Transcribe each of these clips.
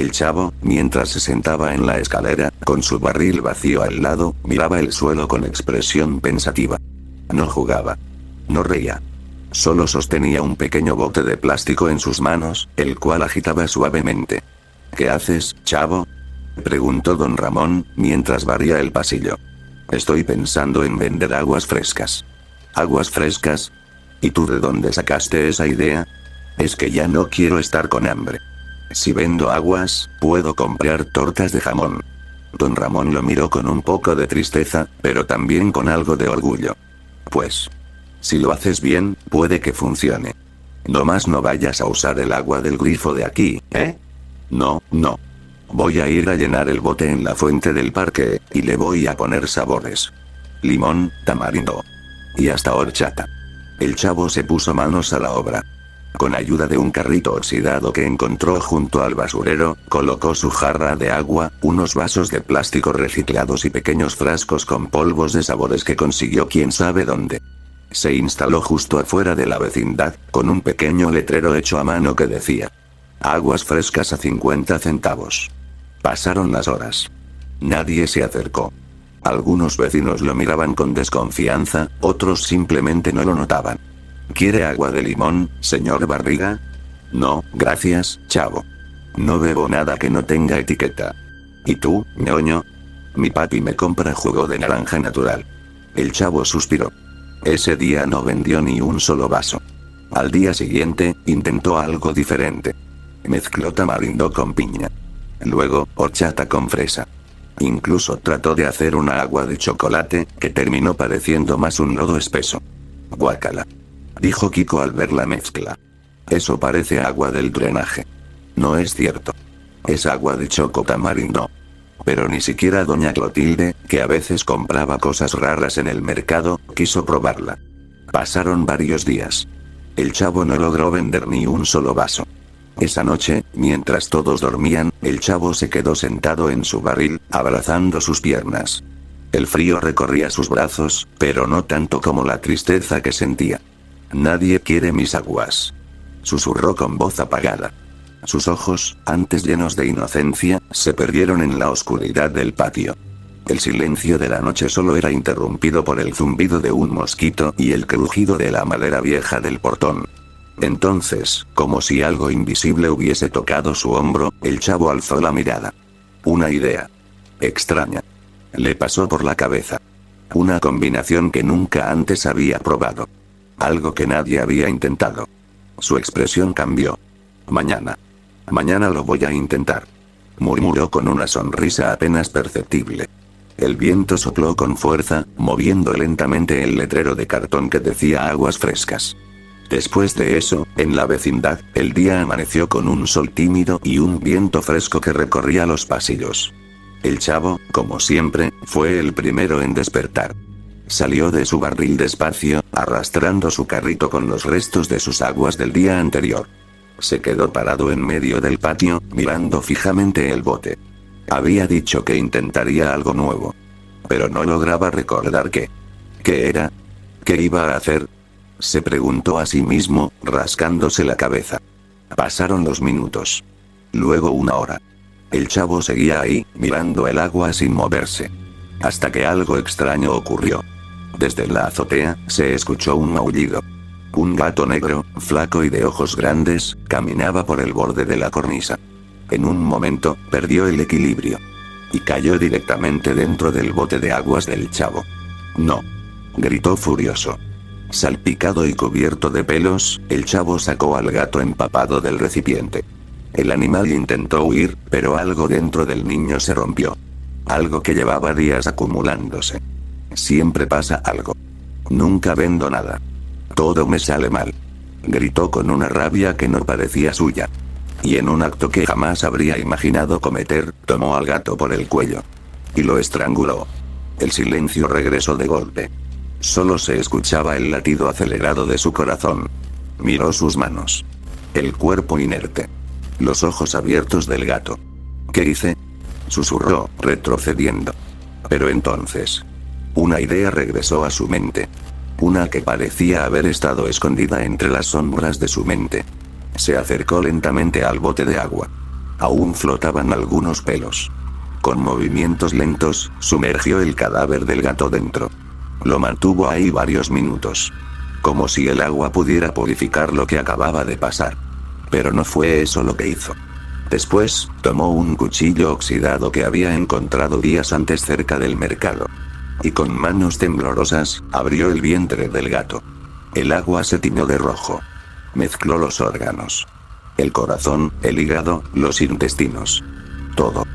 El chavo, mientras se sentaba en la escalera, con su barril vacío al lado, miraba el suelo con expresión pensativa. No jugaba. No reía. Solo sostenía un pequeño bote de plástico en sus manos, el cual agitaba suavemente. ¿Qué haces, chavo?, preguntó don Ramón, mientras barría el pasillo. Estoy pensando en vender aguas frescas. ¿Aguas frescas? ¿Y tú de dónde sacaste esa idea? Es que ya no quiero estar con hambre. Si vendo aguas, puedo comprar tortas de jamón. Don Ramón lo miró con un poco de tristeza, pero también con algo de orgullo. Pues, si lo haces bien, puede que funcione. Nomás no vayas a usar el agua del grifo de aquí, ¿eh? No. Voy a ir a llenar el bote en la fuente del parque, y le voy a poner sabores. Limón, tamarindo. Y hasta horchata. El chavo se puso manos a la obra. Con ayuda de un carrito oxidado que encontró junto al basurero, colocó su jarra de agua, unos vasos de plástico reciclados y pequeños frascos con polvos de sabores que consiguió quién sabe dónde. Se instaló justo afuera de la vecindad, con un pequeño letrero hecho a mano que decía: aguas frescas a 50 centavos. Pasaron las horas. Nadie se acercó. Algunos vecinos lo miraban con desconfianza, otros simplemente no lo notaban. ¿Quiere agua de limón, señor Barriga? No, gracias, chavo. No bebo nada que no tenga etiqueta. ¿Y tú, ñoño? Mi papi me compra jugo de naranja natural. El chavo suspiró. Ese día no vendió ni un solo vaso. Al día siguiente, intentó algo diferente. Mezcló tamarindo con piña. Luego, horchata con fresa. Incluso trató de hacer una agua de chocolate, que terminó pareciendo más un lodo espeso. Guácala, dijo Kiko al ver la mezcla. Eso parece agua del drenaje. No es cierto. Es agua de choco tamarindo. Pero ni siquiera doña Clotilde, que a veces compraba cosas raras en el mercado, quiso probarla. Pasaron varios días. El chavo no logró vender ni un solo vaso. Esa noche, mientras todos dormían, el chavo se quedó sentado en su barril, abrazando sus piernas. El frío recorría sus brazos, pero no tanto como la tristeza que sentía. Nadie quiere mis aguas, susurró con voz apagada. Sus ojos, antes llenos de inocencia, se perdieron en la oscuridad del patio. El silencio de la noche solo era interrumpido por el zumbido de un mosquito y el crujido de la madera vieja del portón. Entonces, como si algo invisible hubiese tocado su hombro, el chavo alzó la mirada. Una idea extraña le pasó por la cabeza. Una combinación que nunca antes había probado. Algo que nadie había intentado. Su expresión cambió. Mañana lo voy a intentar, murmuró con una sonrisa apenas perceptible. El viento sopló con fuerza, moviendo lentamente el letrero de cartón que decía aguas frescas. Después de eso, en la vecindad, el día amaneció con un sol tímido y un viento fresco que recorría los pasillos. El chavo, como siempre, fue el primero en despertar. Salió de su barril despacio, arrastrando su carrito con los restos de sus aguas del día anterior. Se quedó parado en medio del patio, mirando fijamente el bote. Había dicho que intentaría algo nuevo. Pero no lograba recordar qué. ¿Qué era? ¿Qué iba a hacer? Se preguntó a sí mismo, rascándose la cabeza. Pasaron los minutos. Luego una hora. El chavo seguía ahí, mirando el agua sin moverse. Hasta que algo extraño ocurrió. Desde la azotea, se escuchó un maullido. Un gato negro, flaco y de ojos grandes, caminaba por el borde de la cornisa. En un momento, perdió el equilibrio. Y cayó directamente dentro del bote de aguas del chavo. ¡No!, gritó furioso. Salpicado y cubierto de pelos, el chavo sacó al gato empapado del recipiente. El animal intentó huir, pero algo dentro del niño se rompió. Algo que llevaba días acumulándose. Siempre pasa algo. Nunca vendo nada. Todo me sale mal, gritó con una rabia que no parecía suya. Y en un acto que jamás habría imaginado cometer, tomó al gato por el cuello y lo estranguló. El silencio regresó de golpe. Solo se escuchaba el latido acelerado de su corazón. Miró sus manos. El cuerpo inerte. Los ojos abiertos del gato. ¿Qué hice?, susurró, retrocediendo. Pero entonces, una idea regresó a su mente. Una que parecía haber estado escondida entre las sombras de su mente. Se acercó lentamente al bote de agua. Aún flotaban algunos pelos. Con movimientos lentos, sumergió el cadáver del gato dentro. Lo mantuvo ahí varios minutos. Como si el agua pudiera purificar lo que acababa de pasar. Pero no fue eso lo que hizo. Después, tomó un cuchillo oxidado que había encontrado días antes cerca del mercado. Y con manos temblorosas, abrió el vientre del gato. El agua se tiñó de rojo. Mezcló los órganos. El corazón, el hígado, los intestinos. Todo.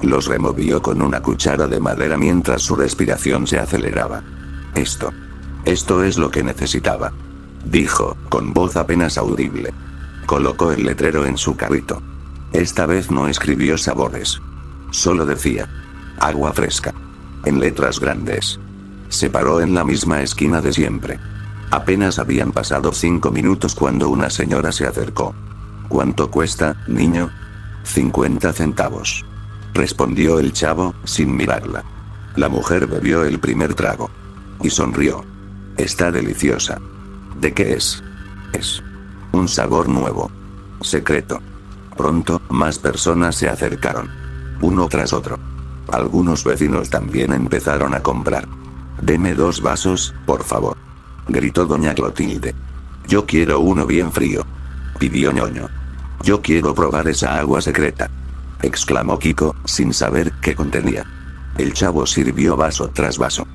Los removió con una cuchara de madera mientras su respiración se aceleraba. Esto es lo que necesitaba. Dijo, con voz apenas audible. Colocó el letrero en su carrito. Esta vez no escribió sabores. Solo decía: agua fresca. En letras grandes. Se paró en la misma esquina de siempre. Apenas habían pasado 5 minutos cuando una señora se acercó. ¿Cuánto cuesta, niño? 50 centavos. Respondió el chavo, sin mirarla. La mujer bebió el primer trago. Y sonrió. Está deliciosa. ¿De qué es? Es un sabor nuevo. Secreto. Pronto, más personas se acercaron. Uno tras otro. Algunos vecinos también empezaron a comprar. Deme 2 vasos, por favor. Gritó doña Clotilde. Yo quiero uno bien frío. Pidió ñoño. Yo quiero probar esa agua secreta. Exclamó Kiko, sin saber qué contenía. El chavo sirvió vaso tras vaso.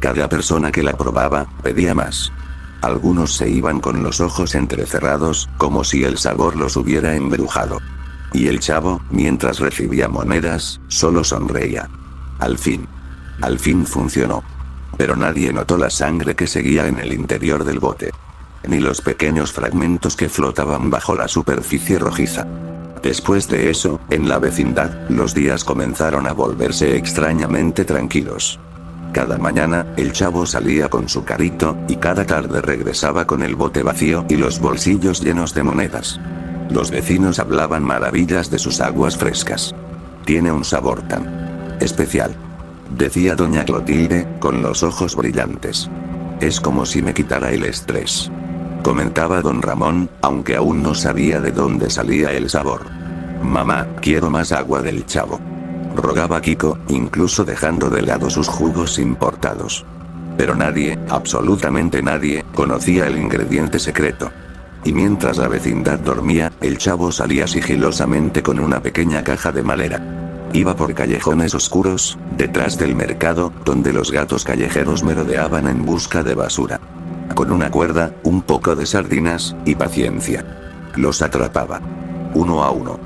Cada persona que la probaba, pedía más. Algunos se iban con los ojos entrecerrados, como si el sabor los hubiera embrujado. Y el chavo, mientras recibía monedas, solo sonreía. Al fin funcionó. Pero nadie notó la sangre que seguía en el interior del bote. Ni los pequeños fragmentos que flotaban bajo la superficie rojiza. Después de eso, en la vecindad, los días comenzaron a volverse extrañamente tranquilos. Cada mañana, el chavo salía con su carrito, y cada tarde regresaba con el bote vacío y los bolsillos llenos de monedas. Los vecinos hablaban maravillas de sus aguas frescas. Tiene un sabor tan especial, decía doña Clotilde, con los ojos brillantes. Es como si me quitara el estrés. Comentaba don Ramón, aunque aún no sabía de dónde salía el sabor. Mamá, quiero más agua del chavo. Rogaba Kiko, incluso dejando de lado sus jugos importados. Pero nadie, absolutamente nadie, conocía el ingrediente secreto. Y mientras la vecindad dormía, el chavo salía sigilosamente con una pequeña caja de madera. Iba por callejones oscuros, detrás del mercado, donde los gatos callejeros merodeaban en busca de basura. Con una cuerda, un poco de sardinas, y paciencia. Los atrapaba. Uno a uno.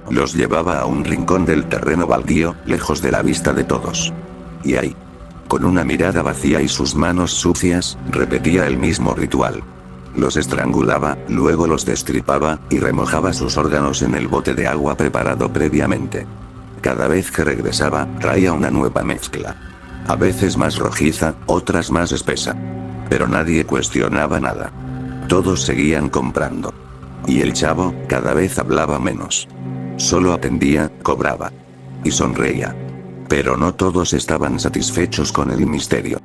Los llevaba a un rincón del terreno baldío, lejos de la vista de todos. Y ahí, con una mirada vacía y sus manos sucias, repetía el mismo ritual. Los estrangulaba, luego los destripaba, y remojaba sus órganos en el bote de agua preparado previamente. Cada vez que regresaba, traía una nueva mezcla. A veces más rojiza, otras más espesa. Pero nadie cuestionaba nada. Todos seguían comprando. Y el chavo, cada vez hablaba menos. Solo atendía, cobraba. Y sonreía. Pero no todos estaban satisfechos con el misterio.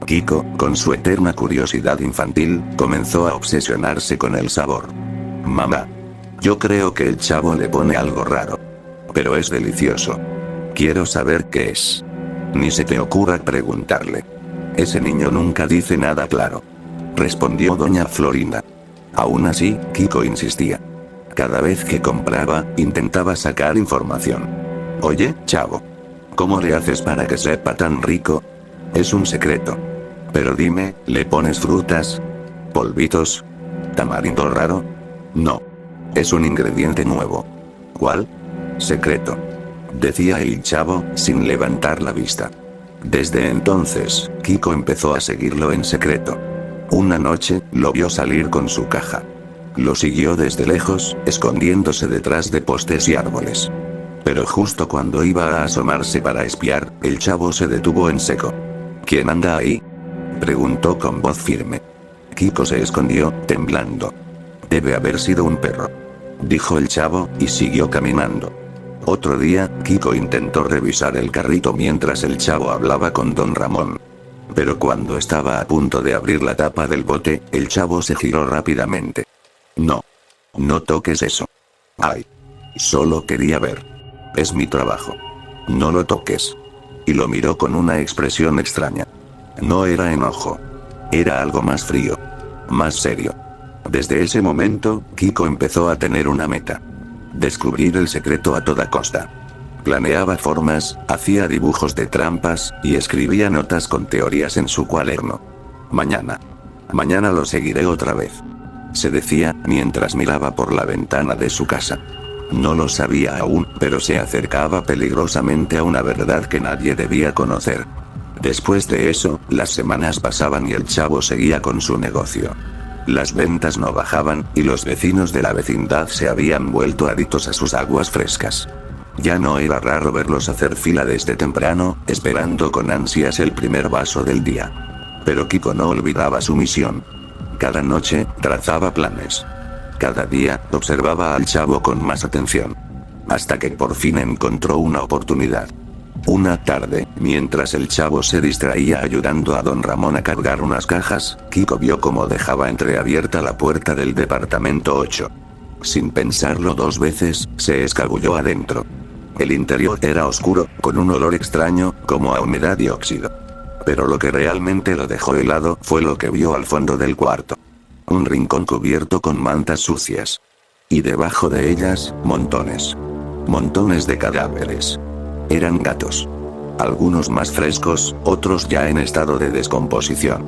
Kiko, con su eterna curiosidad infantil, comenzó a obsesionarse con el sabor. Mamá. Yo creo que el chavo le pone algo raro. Pero es delicioso. Quiero saber qué es. Ni se te ocurra preguntarle. Ese niño nunca dice nada claro. Respondió doña Florinda. Aún así, Kiko insistía. Cada vez que compraba, intentaba sacar información. Oye, chavo. ¿Cómo le haces para que sepa tan rico? Es un secreto. Pero dime, ¿le pones frutas? ¿Polvitos? ¿Tamarindo raro? No. Es un ingrediente nuevo. ¿Cuál? Secreto. Decía el chavo, sin levantar la vista. Desde entonces, Kiko empezó a seguirlo en secreto. Una noche, lo vio salir con su caja. Lo siguió desde lejos, escondiéndose detrás de postes y árboles. Pero justo cuando iba a asomarse para espiar, el chavo se detuvo en seco. ¿Quién anda ahí? Preguntó con voz firme. Kiko se escondió, temblando. Debe haber sido un perro, dijo el chavo, y siguió caminando. Otro día, Kiko intentó revisar el carrito mientras el chavo hablaba con don Ramón. Pero cuando estaba a punto de abrir la tapa del bote, el chavo se giró rápidamente. No. No toques eso. ¡Ay! Solo quería ver. Es mi trabajo. No lo toques. Y lo miró con una expresión extraña. No era enojo. Era algo más frío. Más serio. Desde ese momento, Kiko empezó a tener una meta. Descubrir el secreto a toda costa. Planeaba formas, hacía dibujos de trampas, y escribía notas con teorías en su cuaderno. Mañana. Mañana lo seguiré otra vez. Se decía, mientras miraba por la ventana de su casa. No lo sabía aún, pero se acercaba peligrosamente a una verdad que nadie debía conocer. Después de eso, las semanas pasaban y el chavo seguía con su negocio. Las ventas no bajaban, y los vecinos de la vecindad se habían vuelto adictos a sus aguas frescas. Ya no era raro verlos hacer fila desde temprano, esperando con ansias el primer vaso del día. Pero Kiko no olvidaba su misión. Cada noche, trazaba planes. Cada día, observaba al chavo con más atención. Hasta que por fin encontró una oportunidad. Una tarde, mientras el chavo se distraía ayudando a don Ramón a cargar unas cajas, Kiko vio cómo dejaba entreabierta la puerta del departamento 8. Sin pensarlo dos veces, se escabulló adentro. El interior era oscuro, con un olor extraño, como a humedad y óxido. Pero lo que realmente lo dejó helado fue lo que vio al fondo del cuarto. Un rincón cubierto con mantas sucias. Y debajo de ellas, montones. Montones de cadáveres. Eran gatos. Algunos más frescos, otros ya en estado de descomposición.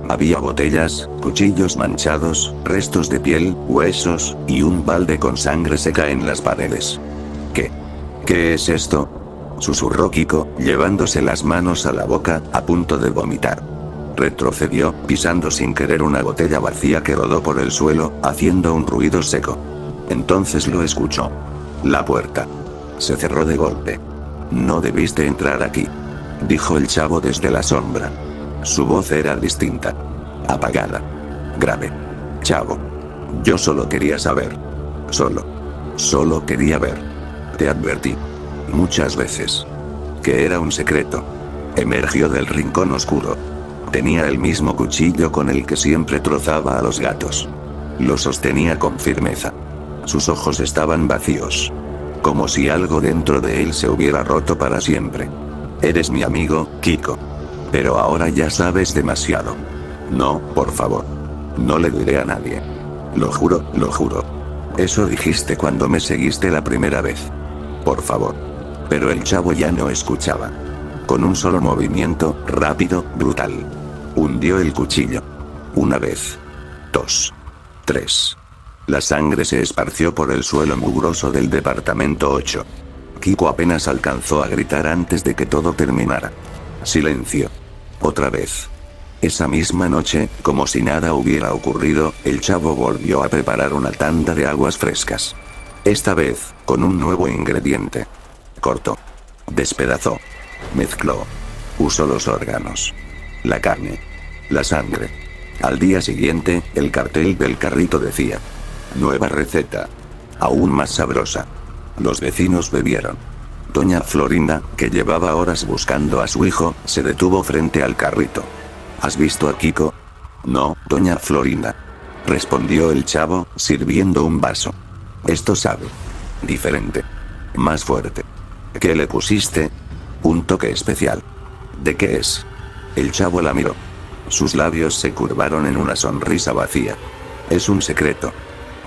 Había botellas, cuchillos manchados, restos de piel, huesos, y un balde con sangre seca en las paredes. ¿Qué es esto?, susurró Kiko, llevándose las manos a la boca, a punto de vomitar. Retrocedió, pisando sin querer una botella vacía que rodó por el suelo, haciendo un ruido seco. Entonces lo escuchó. La puerta se cerró de golpe. No debiste entrar aquí, dijo el chavo desde la sombra. Su voz era distinta. Apagada. Grave. Chavo. Yo solo quería saber. Solo quería ver. Te advertí. Muchas veces. Que era un secreto. Emergió del rincón oscuro. Tenía el mismo cuchillo con el que siempre trozaba a los gatos. Lo sostenía con firmeza. Sus ojos estaban vacíos. Como si algo dentro de él se hubiera roto para siempre. Eres mi amigo, Kiko. Pero ahora ya sabes demasiado. No, por favor. No le diré a nadie. Lo juro, lo juro. Eso dijiste cuando me seguiste la primera vez. Por favor. Pero el chavo ya no escuchaba. Con un solo movimiento, rápido, brutal. Hundió el cuchillo. Una vez. 2. 3. La sangre se esparció por el suelo mugroso del departamento 8. Kiko apenas alcanzó a gritar antes de que todo terminara. Silencio. Otra vez. Esa misma noche, como si nada hubiera ocurrido, el chavo volvió a preparar una tanda de aguas frescas. Esta vez, con un nuevo ingrediente. Cortó. Despedazó. Mezcló. Usó los órganos. La carne. La sangre. Al día siguiente, el cartel del carrito decía: nueva receta. Aún más sabrosa. Los vecinos bebieron. Doña Florinda, que llevaba horas buscando a su hijo, se detuvo frente al carrito. ¿Has visto a Kiko? No, doña Florinda. Respondió el chavo, sirviendo un vaso. Esto sabe. Diferente. Más fuerte. ¿Qué le pusiste? Un toque especial. ¿De qué es? El chavo la miró. Sus labios se curvaron en una sonrisa vacía. Es un secreto.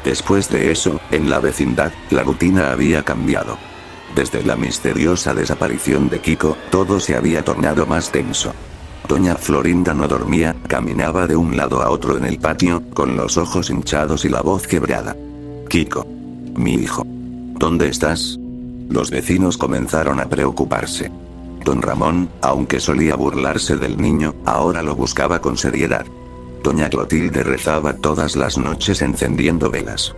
Después de eso, en la vecindad, la rutina había cambiado. Desde la misteriosa desaparición de Kiko, todo se había tornado más tenso. Doña Florinda no dormía, caminaba de un lado a otro en el patio, con los ojos hinchados y la voz quebrada. Kiko. Mi hijo. ¿Dónde estás? Los vecinos comenzaron a preocuparse. Don Ramón, aunque solía burlarse del niño, ahora lo buscaba con seriedad. Doña Clotilde rezaba todas las noches encendiendo velas.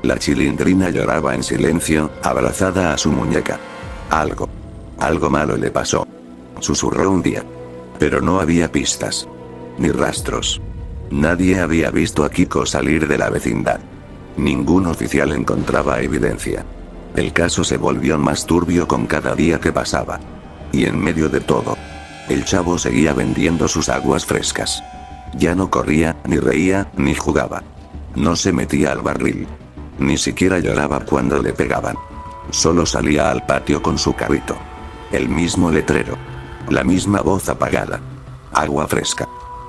La Chilindrina lloraba en silencio, abrazada a su muñeca. Algo malo le pasó. Susurró un día. Pero no había pistas. Ni rastros. Nadie había visto a Kiko salir de la vecindad. Ningún oficial encontraba evidencia. El caso se volvió más turbio con cada día que pasaba. Y en medio de todo, el chavo seguía vendiendo sus aguas frescas. Ya no corría, ni reía, ni jugaba. No se metía al barril. Ni siquiera lloraba cuando le pegaban. Solo salía al patio con su carrito. El mismo letrero. La misma voz apagada. Agua fresca.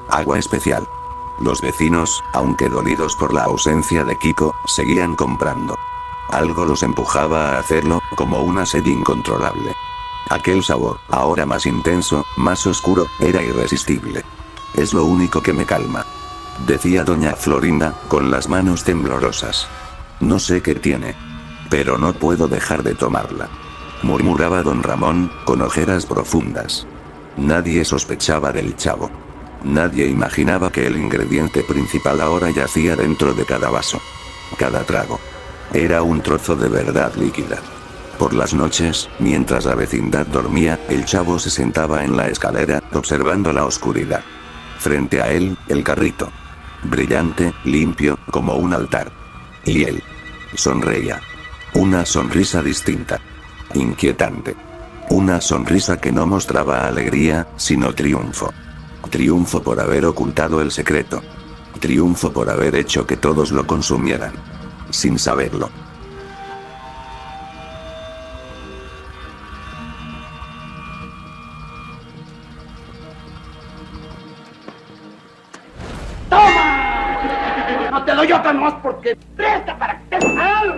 Agua especial. Los vecinos, aunque dolidos por la ausencia de Kiko, seguían comprando. Algo los empujaba a hacerlo, como una sed incontrolable. Aquel sabor, ahora más intenso, más oscuro, era irresistible. Es lo único que me calma, decía doña Florinda, con las manos temblorosas. No sé qué tiene, pero no puedo dejar de tomarla, murmuraba don Ramón, con ojeras profundas. Nadie sospechaba del chavo. Nadie imaginaba que el ingrediente principal ahora yacía dentro de cada vaso. Cada trago. Era un trozo de verdad líquida. Por las noches, mientras la vecindad dormía, el chavo se sentaba en la escalera, observando la oscuridad. Frente a él, el carrito. Brillante, limpio, como un altar. Y él. Sonreía. Una sonrisa distinta. Inquietante. Una sonrisa que no mostraba alegría, sino triunfo. Triunfo por haber ocultado el secreto. Triunfo por haber hecho que todos lo consumieran. Sin saberlo. ¡Toma! No te doy otra nomás porque presta para que te hagas.